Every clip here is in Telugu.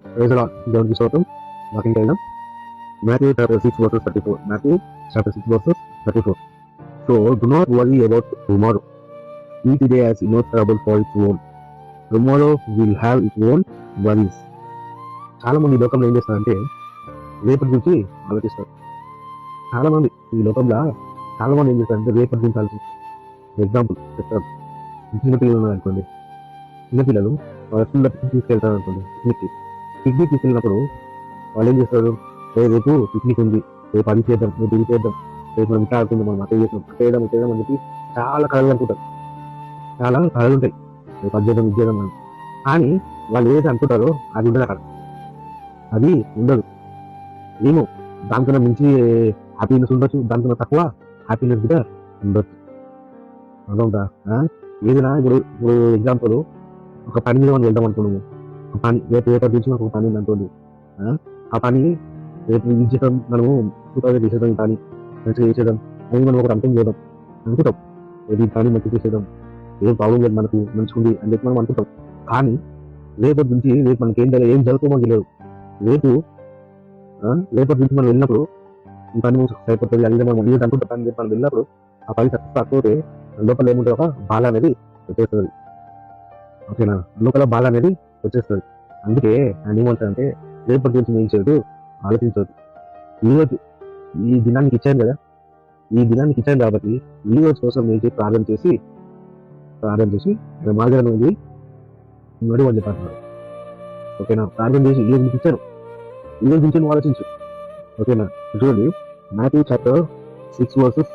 Praise the lord. దేవునికి స్తోత్రం. వాకింగ్ వెళ్దాం. Matthew chapter 6 verses 34. Matthew chapter 6 verses 34. So do not worry about tomorrow. Each day has enough trouble for its own. Tomorrow will have its own worries. చాలా మంది ఈ లోకంలో ఏం చేస్తారంటే రేపటి గురించి ఆలోచిస్తారు. చాలా మంది ఈ లోకంలో చాలా మంది ఏం చేస్తారంటే రేపటి గురించి ఆలోచిస్తారు. ఎగ్జాంపుల్ చెప్తారు. చిన్నపిల్లలు ఉన్నారు అనుకోండి. చిన్నపిల్లలు వాళ్ళ స్కూల్లో తీసుకెళ్తారు అనుకోండి పిక్నిక్ తీసుకెళ్ళినప్పుడు వాళ్ళు ఏం చేస్తారు, రేపు పిక్నిక్ ఉంది, రేపు అది చేద్దాం, రేపు ఇది చేద్దాం, రేపు మనం ఇట్లా ఆడుకుందాం, మనం అట్లా చేయడం అని చెప్పి చాలా కళలు అనుకుంటారు. చాలా కళలు ఉంటాయి, రేపు అది చేద్దాం ఇది చేద్దాం అని. కానీ వాళ్ళు ఏదైతే అనుకుంటారో అది ఉండదు అక్కడ, అది ఉండదు. ఏమో దానికన్నా మించి హ్యాపీనెస్ ఉండొచ్చు, దానికన్నా తక్కువ హ్యాపీనెస్ కూడా ఉండొచ్చు. అదొందా ఏదైనా ఇప్పుడు ఎగ్జాంపుల్ ఒక పని మీద మనం వెళ్దాం అనుకున్నాము. ఒక పని రేపటి నుంచి మనకు ఒక పని ఉంది అనుకోండి. ఆ పని రేపు ఇది చేద్దాం, మనము 2000 చేసేద్దాం, ఈ పని మంచిగా చేసేద్దాం అని మనం ఒక అంతం చేద్దాం అనుకుంటాం. ఈ పని మంచిగా చేసేద్దాం, ఏం ప్రాబ్లం లేదు మనకు, మంచిగా అని చెప్పి మనం అనుకుంటాం. కానీ రేపటి నుంచి రేపు మనకి ఏం జరుగుతుందో మనకి తెలియదు. రేపటి నుంచి మనం వెళ్ళినప్పుడు ఈ పని సక్సెస్ అయిపోతుంది అది మనం ఏది అనుకుంటాం. పని మనం వెళ్ళినప్పుడు ఆ పని సక్సెస్ కాకపోతే లోపల ఏముంటుంది, ఒక బాధ అనేది వచ్చేస్తుంది. ఓకేనా, లోపల బాధ అనేది వచ్చేస్తుంది. అందుకే ఆయన ఏమంటారంటే రేపటి గురించి ఏం చేయదు, ఆలోచించవద్దు. ఈరోజు ఈ దినానికి ఇచ్చాను కదా, ఈ దినానికి ఇచ్చాను కాబట్టి ఈ రోజు కోసం నేను ప్రార్థన చేసి మార్గం అనేది ఉన్నాడు అని చెప్పారు. ఓకేనా, ప్రార్థన చేసి ఈ రోజు మీకు ఇచ్చాను, ఈ రోజు నుంచి నువ్వు ఆలోచించు. ఓకేనా, చూడండి Matthew chapter 6 verses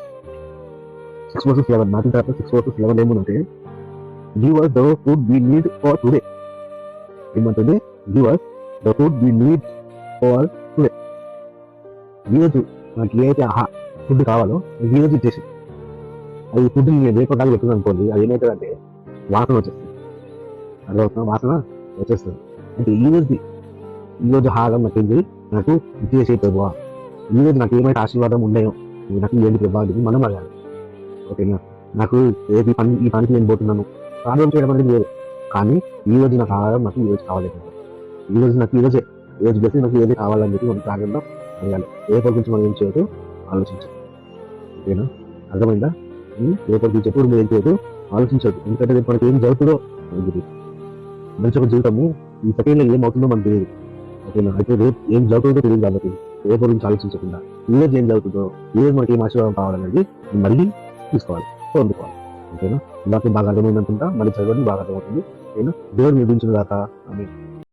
11. Matthew chapter 6 verses 11 ఏముందంటే give us the food we need for today. ఏమంటుంది, give us the food we need for today. ఈరోజు నాకు ఏదైతే ఫుడ్ కావాలో ఈరోజు ఇచ్చేసి, అది ఫుడ్ నేను రేపు దాకా పెట్టుకున్నాను అనుకోండి, అది ఏమవుతుందంటే వాసన వచ్చేస్తుంది. అర్థమవుతున్నా, వాసన వచ్చేస్తుంది. అంటే ఈరోజు హారం నాకేంటి, నాకు ఇచ్చేసే ప్రభువా, ఈరోజు నాకు ఏమైతే ఆశీర్వాదం ఉన్నాయో నాకు ఏంటి ప్రభావ మనం అడగాలి. ఓకేనా, నాకు ఈ పనికి నేను పోతున్నాను ప్రార్థన చేయడం అనేది లేదు, కానీ ఈ రోజు నాకు ఆహారం నాకు ఈరోజు కావాలి, ఈరోజు నాకు ఈరోజు బెస్ట్ నాకు ఏది కావాలని చెప్పి మనం ప్రార్థనలో అడగాలి. రేపటి గురించి మనం ఏం చేయదు, ఆలోచించదు. ఓకేనా, అర్థమైందా? రేపటి గురించి ఎప్పుడు మీరు ఏం చేయదు, ఆలోచించదు. ఎందుకంటే రేపు మనకి ఏం జరుగుతుందో మంచి ఒక జీవితము ఈ సెకండ్లో ఏమవుతుందో మనకు తెలియదు. ఓకేనా, అయితే రేపు ఏం జరుగుతుందో తెలియదు కాబట్టి రేపటి గురించి ఆలోచించకుండా ఈరోజు ఏం జరుగుతుందో, ఈరోజు మనకి ఏం ఆశీర్వాదం కావాలనేది మళ్ళీ తీసుకోవాలి, పొందుకోవాలి. ఓకేనా, నాకు బాగా అర్థమైంది అనుకుంటా, మళ్ళీ చదవండి, బాగా అర్థమవుతుంది. ఓకేనా, దేవుడు నిర్మించిన దాకా అని